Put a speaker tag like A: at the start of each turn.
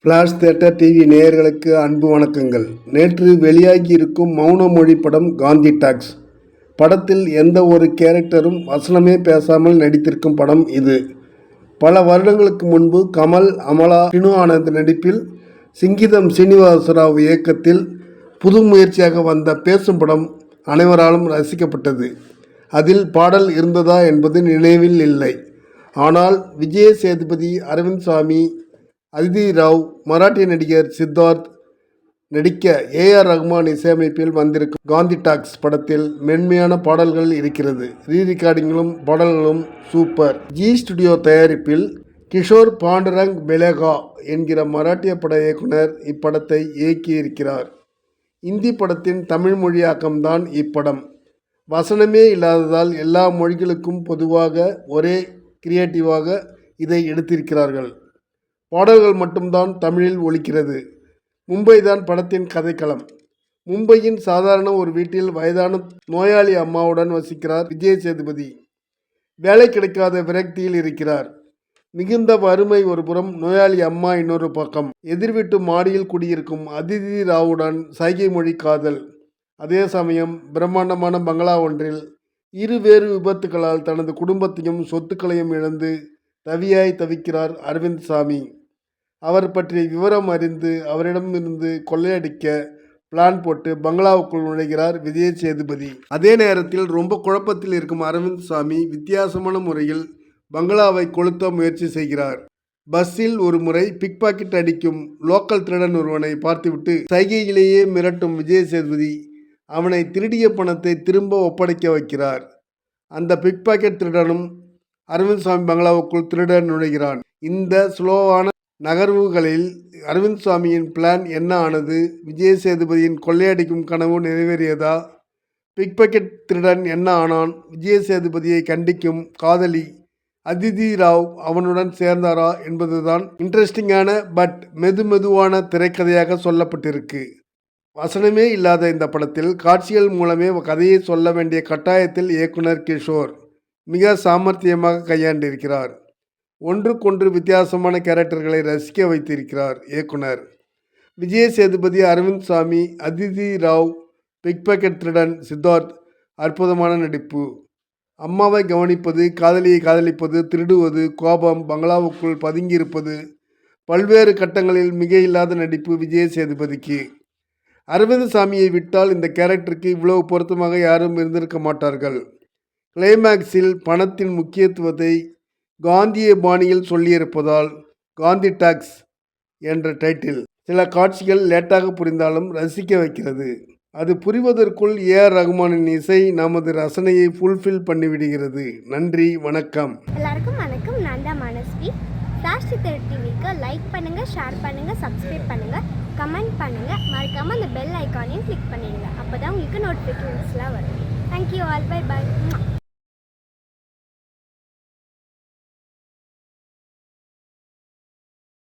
A: Flash theatre TV நேயர்களுக்கு அன்பு வணக்கங்கள். நேற்று வெளியாகியிருக்கும் மௌன மொழி படம் காந்தி டாக்ஸ். படத்தில் எந்த ஒரு கேரக்டரும் வசனமே பேசாமல் நடித்திருக்கும் படம் இது. பல வருடங்களுக்கு முன்பு கமல், அமலா, சினு ஆனந்த் நடிப்பில் சிங்கிதம் சீனிவாசராவ் இயக்கத்தில் புது முயற்சியாக வந்த பேசும் படம் அனைவராலும் ரசிக்கப்பட்டது. அதில் பாடல் இருந்ததா என்பது நினைவில் இல்லை. ஆனால் விஜய் சேதுபதி, அரவிந்த் சாமி, அதிதி ராவ், மராட்டிய நடிகர் சித்தார்த் நடிக்க ஏஆர் ரஹ்மான் இசையமைப்பில் வந்திருக்கும் காந்தி டாக்ஸ் படத்தில் மென்மையான பாடல்கள் இருக்கிறது. ரீரிகார்டிங்களும் பாடல்களும் சூப்பர். ஜி ஸ்டுடியோ தயாரிப்பில் கிஷோர் பாண்டுரங் பெலேகா என்கிற மராட்டிய பட இயக்குனர் இப்படத்தை இயக்கியிருக்கிறார். இந்தி படத்தின் தமிழ் மொழியாக்கம்தான் இப்படம். வசனமே இல்லாததால் எல்லா மொழிகளுக்கும் பொதுவாக ஒரே கிரியேட்டிவாக இதை எடுத்திருக்கிறார்கள். பாடல்கள் மட்டும்தான் தமிழில் ஒலிக்கிறது. மும்பை தான் படத்தின் கதைக்களம். மும்பையின் சாதாரண ஒரு வீட்டில் வயதான நோயாளி அம்மாவுடன் வசிக்கிறார் விஜய் சேதுபதி. வேலை கிடைக்காத விரக்தியில் இருக்கிறார். மிகுந்த வறுமை ஒரு புறம், நோயாளி அம்மா இன்னொரு பக்கம். எதிர்வீட்டு மாடியில் குடியிருக்கும் அதிதி ராவுடன் சைகை மொழி காதல். அதே சமயம் பிரம்மாண்டமான பங்களா ஒன்றில் இருவேறு விபத்துகளால் தனது குடும்பத்தையும் சொத்துக்களையும் இழந்து தவியாய் தவிக்கிறார் அரவிந்த் சாமி. அவர் பற்றிய விவரம் அறிந்து அவரிடமிருந்து கொள்ளையடிக்க பிளான் போட்டு பங்களாவுக்குள் நுழைகிறார் விஜய் சேதுபதி. அதே நேரத்தில் ரொம்ப குழப்பத்தில் இருக்கும் அரவிந்த் சாமி வித்தியாசமான முறையில் பங்களாவை கொளுத்த முயற்சி செய்கிறார். பஸ்ஸில் ஒரு முறை பிக் பாக்கெட் அடிக்கும் லோக்கல் திருடன் ஒருவனை பார்த்துவிட்டு சைகையிலேயே மிரட்டும் விஜய் சேதுபதி அவனை திருடிய பணத்தை திரும்ப ஒப்படைக்க வைக்கிறார். அந்த பிக் பாக்கெட் திருடனும் அரவிந்த் சாமி பங்களாவுக்குள் திருடன் நுழைகிறான். இந்த ஸ்லோவான நகர்வுகளில் அரவிந்த் சாமியின் பிளான் என்ன ஆனது? விஜய் சேதுபதியின் கொள்ளையடிக்கும் கனவு நிறைவேறியதா? பிக் பாக்கெட் திருடன் என்ன ஆனான்? விஜய் சேதுபதியை கண்டிக்கும் காதலி அதிதி ராவ் அவனுடன் சேர்ந்தாரா என்பதுதான் இன்ட்ரெஸ்டிங்கான பட் மெதுவான திரைக்கதையாக சொல்லப்பட்டிருக்கு. வசனமே இல்லாத இந்த படத்தில் காட்சிகள் மூலமே கதையை சொல்ல வேண்டிய கட்டாயத்தில் இயக்குனர் கிஷோர் மிக சாமர்த்தியமாக கையாண்டிருக்கிறார். ஒன்றுக்கொன்று வித்தியாசமான கேரக்டர்களை ரசிக்க வைத்திருக்கிறார் இயக்குனர். விஜய் சேதுபதி, அரவிந்த் சாமி, அதிதி ராவ், பிக் பாக்கெட் திருடன் சித்தார்த் அற்புதமான நடிப்பு. அம்மாவை கவனிப்பது, காதலியை காதலிப்பது, திருடுவது, கோபம், பங்களாவுக்குள் பதுங்கியிருப்பது, பல்வேறு கட்டங்களில் மிக இல்லாத நடிப்பு விஜய் சேதுபதிக்கு. அரவிந்த் சாமியை விட்டால் இந்த கேரக்டருக்கு இவ்வளவு பொருத்தமாக யாரும் இருந்திருக்க மாட்டார்கள். கிளைமேக்ஸில் பணத்தின் முக்கியத்துவத்தை காந்திய பாணியில் சொல்லியிருப்பதால் காந்தி டாக்ஸ் என்ற டைட்டில். சில காட்சிகள் லேட்டாக புரிந்தாலும் ரசிக்க வைக்கிறது. அது புரிவதற்குள் ஏஆர் ரஹ்மானின் இசை நமது ரசனையை ஃபுல்ஃபில் பண்ணிவிடுகிறது. நன்றி, வணக்கம்.
B: எல்லாருக்கும் வணக்கம். நான் தான் மனஸ்வி. ஃப்ளாஷ் தியேட்டர் டிவிக்கு லைக் பண்ணுங்கள், ஷேர் பண்ணுங்கள், சப்ஸ்கிரைப் பண்ணுங்கள், கமெண்ட் பண்ணுங்கள். மறக்காமல் அந்த பெல் ஐக்கானையும் கிளிக் பண்ணிடுங்க. அப்போ தான் உங்களுக்கு நோட்டிஃபிகேஷன்ஸ்லாம் வரும். Thank you all. Bye bye.